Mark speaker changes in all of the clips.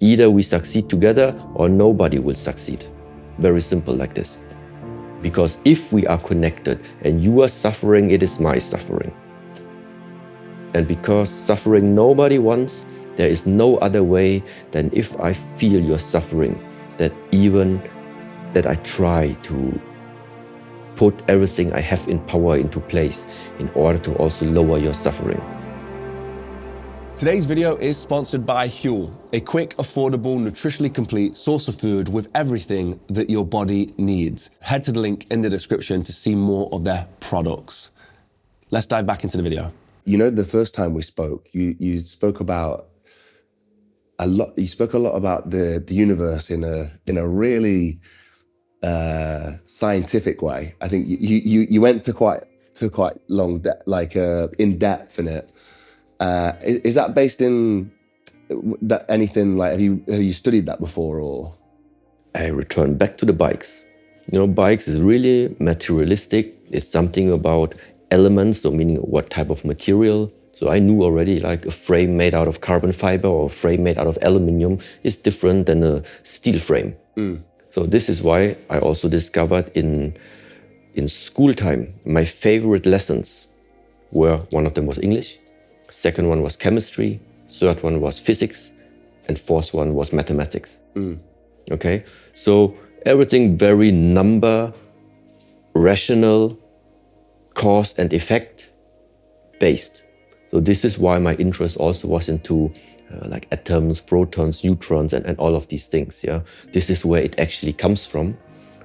Speaker 1: Either we succeed together or nobody will succeed. Very simple like this. Because if we are connected and you are suffering, it is my suffering. And because suffering nobody wants, there is no other way than if I feel your suffering, that even that I try to put everything I have in power into place in order to also lower your suffering.
Speaker 2: Today's video is sponsored by Huel, a quick, affordable, nutritionally complete source of food with everything that your body needs. Head to the link in the description to see more of their products. Let's dive back into the video. You know, the first time we spoke, you spoke about a lot. You spoke a lot about the universe in a really scientific way. I think you went to quite long, in depth in it. Is that based in that anything like have you studied that before or?
Speaker 1: I return back to the bikes. You know, bikes is really materialistic. It's something about elements, so meaning what type of material. So I knew already like a frame made out of carbon fiber or a frame made out of aluminum is different than a steel frame. So this is why I also discovered in school time, my favorite lessons were, one of them was English, second one was chemistry, third one was physics, and fourth one was mathematics. Okay, so everything very number, rational, cause and effect based. So this is why my interest also was into like atoms, protons, neutrons, and all of these things. Yeah, this is where it actually comes from.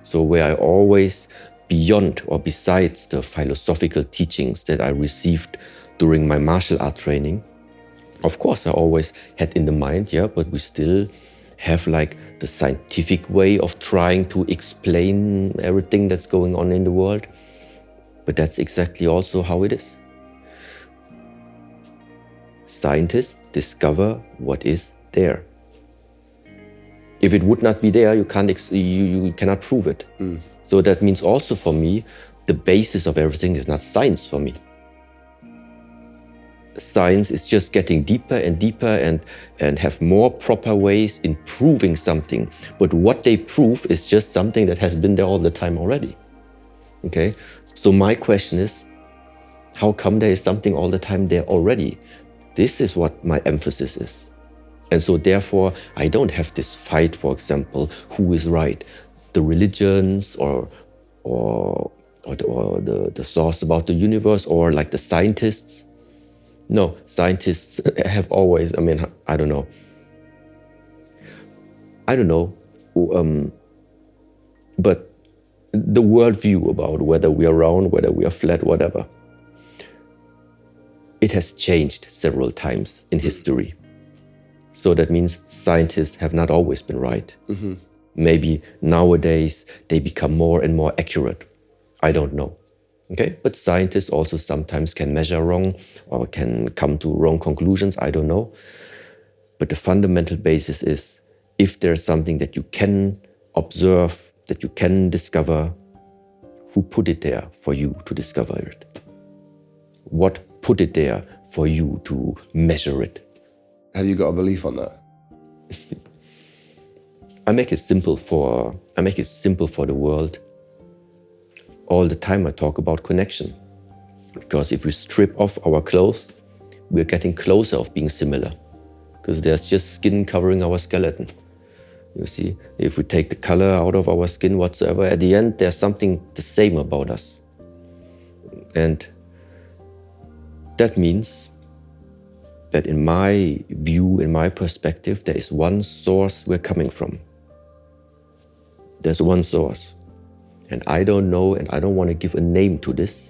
Speaker 1: So where I always, beyond or besides the philosophical teachings that I received during my martial art training, of course I always had in the mind, yeah, but we still have like the scientific way of trying to explain everything that's going on in the world. But that's exactly also how it is. Scientists discover what is there. If it would not be there, you cannot prove it. So that means also for me, the basis of everything is not science for me. Science is just getting deeper and deeper and have more proper ways in proving something. But what they prove is just something that has been there all the time already. Okay? So my question is, how come there is something all the time there already? This is what my emphasis is. And so therefore, I don't have this fight, for example, who is right, the religions or the source about the universe, or like the scientists. No, scientists have always, I don't know. But the worldview about whether we are round, whether we are flat, whatever, it has changed several times in history. So that means scientists have not always been right. Maybe nowadays they become more and more accurate. I don't know. Okay, but scientists also sometimes can measure wrong or can come to wrong conclusions. I don't know. But the fundamental basis is, if there's something that you can observe, that you can discover, who put it there for you to discover it? What put it there for you to measure it?
Speaker 2: Have you got a belief on that?
Speaker 1: I make it simple for the world. All the time I talk about connection. Because if we strip off our clothes, we're getting closer of being similar. Because there's just skin covering our skeleton. You see, if we take the color out of our skin whatsoever, at the end there's something the same about us. And that means that in my view, in my perspective, there is one source we're coming from. There's one source. And I don't know, and I don't want to give a name to this,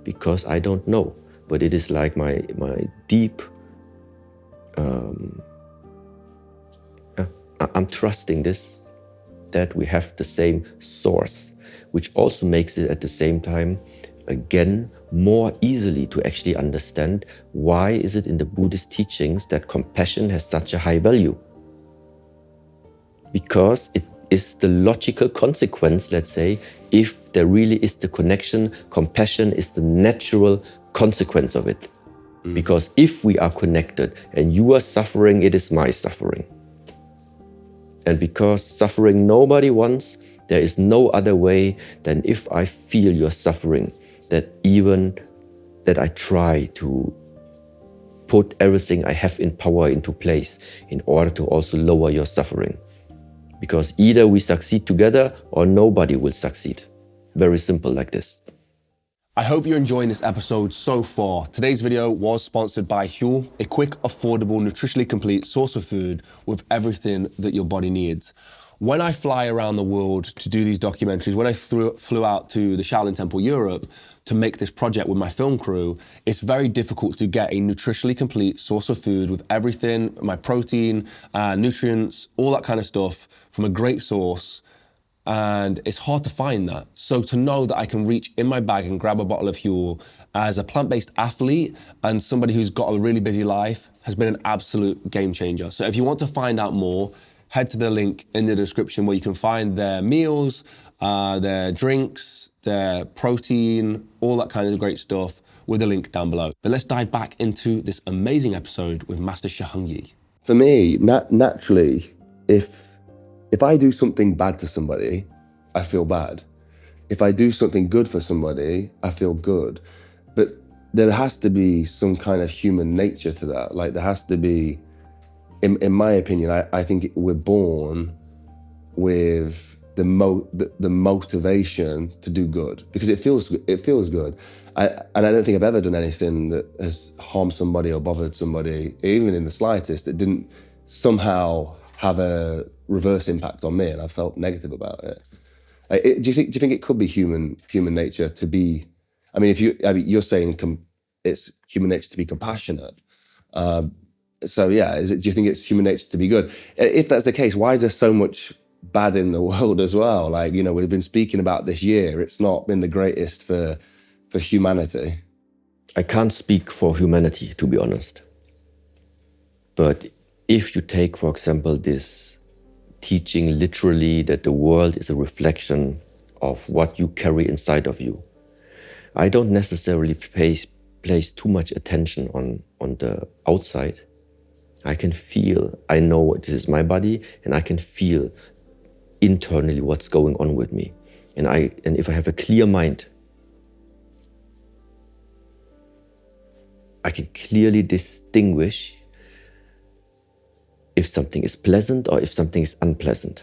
Speaker 1: because I don't know. But it is like my deep, I'm trusting this, that we have the same source, which also makes it at the same time, again, more easily to actually understand why is it in the Buddhist teachings that compassion has such a high value. Because it is the logical consequence, let's say, if there really is the connection, compassion is the natural consequence of it. Because if we are connected and you are suffering, it is my suffering. And because suffering nobody wants, there is no other way than if I feel your suffering, that I try to put everything I have in power into place in order to also lower your suffering. Because either we succeed together or nobody will succeed. Very simple like this.
Speaker 2: I hope you're enjoying this episode so far. Today's video was sponsored by Huel, a quick, affordable, nutritionally complete source of food with everything that your body needs. When I fly around the world to do these documentaries, when I flew out to the Shaolin Temple Europe to make this project with my film crew, it's very difficult to get a nutritionally complete source of food with everything, my protein, nutrients, all that kind of stuff from a great source. And it's hard to find that. So to know that I can reach in my bag and grab a bottle of Huel as a plant-based athlete and somebody who's got a really busy life has been an absolute game changer. So if you want to find out more, head to the link in the description where you can find their meals, their drinks, their protein, all that kind of great stuff with a link down below. But let's dive back into this amazing episode with Master Shi Heng Yi.
Speaker 3: For me, naturally, if I do something bad to somebody, I feel bad. If I do something good for somebody, I feel good. But there has to be some kind of human nature to that. Like there has to be, in my opinion, I think we're born with the motivation to do good because it feels good. And I don't think I've ever done anything that has harmed somebody or bothered somebody, even in the slightest, that didn't somehow have a reverse impact on me, and I felt negative about it. Do you think it could be human nature to be? I mean, you're saying it's human nature to be compassionate. So yeah, do you think it's human nature to be good? If that's the case, why is there so much bad in the world as well? Like, you know, we've been speaking about this year. It's not been the greatest for humanity.
Speaker 1: I can't speak for humanity, to be honest. But if you take, for example, this teaching literally that the world is a reflection of what you carry inside of you, I don't necessarily place too much attention on the outside. I can feel, I know this is my body, and I can feel internally what's going on with me. And if I have a clear mind, I can clearly distinguish if something is pleasant or if something is unpleasant.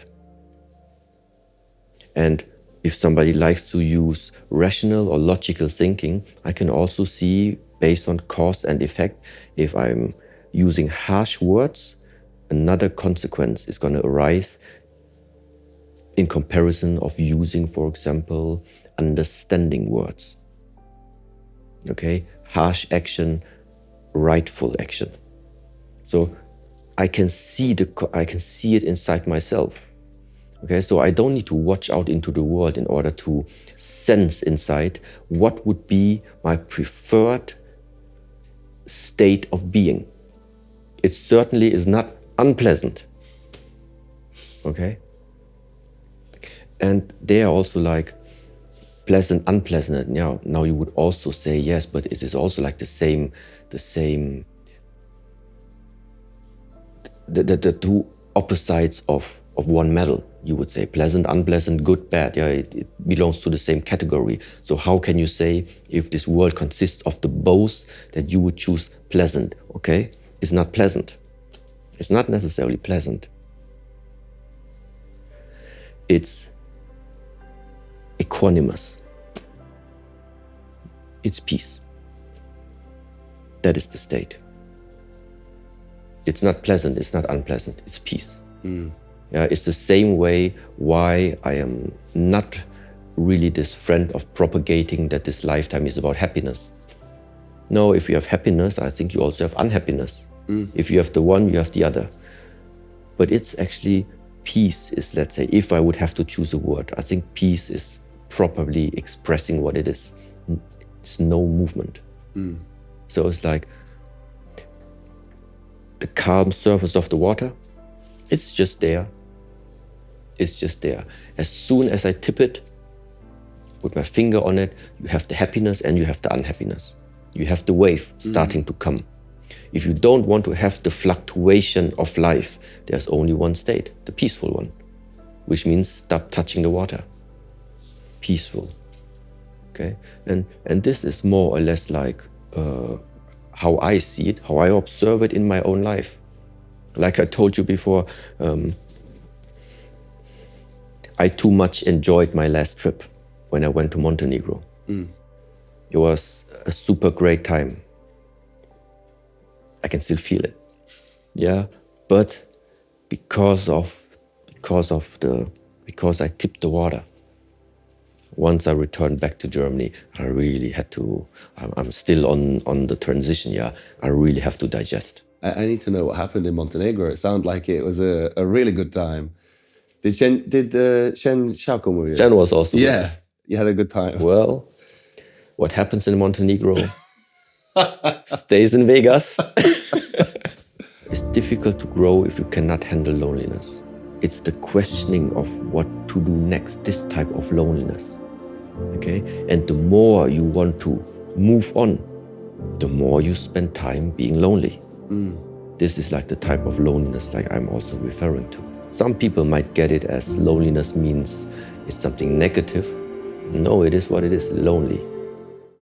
Speaker 1: And if somebody likes to use rational or logical thinking, I can also see, based on cause and effect, if I'm using harsh words, another consequence is going to arise in comparison of using, for example, understanding words. Okay, harsh action, rightful action. So I can see it inside myself. Okay, so I don't need to watch out into the world in order to sense inside what would be my preferred state of being. It certainly is not unpleasant. Okay? And they are also like pleasant, unpleasant. Now you would also say yes, but it is also like the same. The two opposites of one medal, you would say. Pleasant, unpleasant, good, bad. Yeah, it belongs to the same category. So how can you say, if this world consists of the both, that you would choose pleasant? Okay, it's not pleasant. It's not necessarily pleasant. It's equanimous. It's peace. That is the state. It's not pleasant, it's not unpleasant, it's peace. Yeah, it's the same way why I am not really this friend of propagating that this lifetime is about happiness. No, if you have happiness, I think you also have unhappiness. If you have the one, you have the other. But it's actually, peace is, let's say, if I would have to choose a word, I think peace is properly expressing what it is. It's no movement. So it's like the calm surface of the water, it's just there. It's just there. As soon as I tip it, with my finger on it, you have the happiness and you have the unhappiness. You have the wave starting to come. If you don't want to have the fluctuation of life, there's only one state, the peaceful one, which means stop touching the water. Peaceful. Okay? And this is more or less like how I see it, how I observe it in my own life. Like I told you before, I too much enjoyed my last trip when I went to Montenegro. It was a super great time. I can still feel it. Yeah, but because I tipped the water. Once I returned back to Germany, I really had to, I'm still on the transition, yeah. I really have to digest.
Speaker 3: I need to know what happened in Montenegro. It sounded like it was a really good time. Did Shen Xiao with you?
Speaker 1: Shen was also
Speaker 3: yeah,
Speaker 1: with us.
Speaker 3: You had a good time.
Speaker 1: Well, what happens in Montenegro stays in Vegas. It's difficult to grow if you cannot handle loneliness. It's the questioning of what to do next, this type of loneliness. Okay? And the more you want to move on, the more you spend time being lonely. This is like the type of loneliness like I'm also referring to. Some people might get it as loneliness means it's something negative. No, it is what it is, lonely.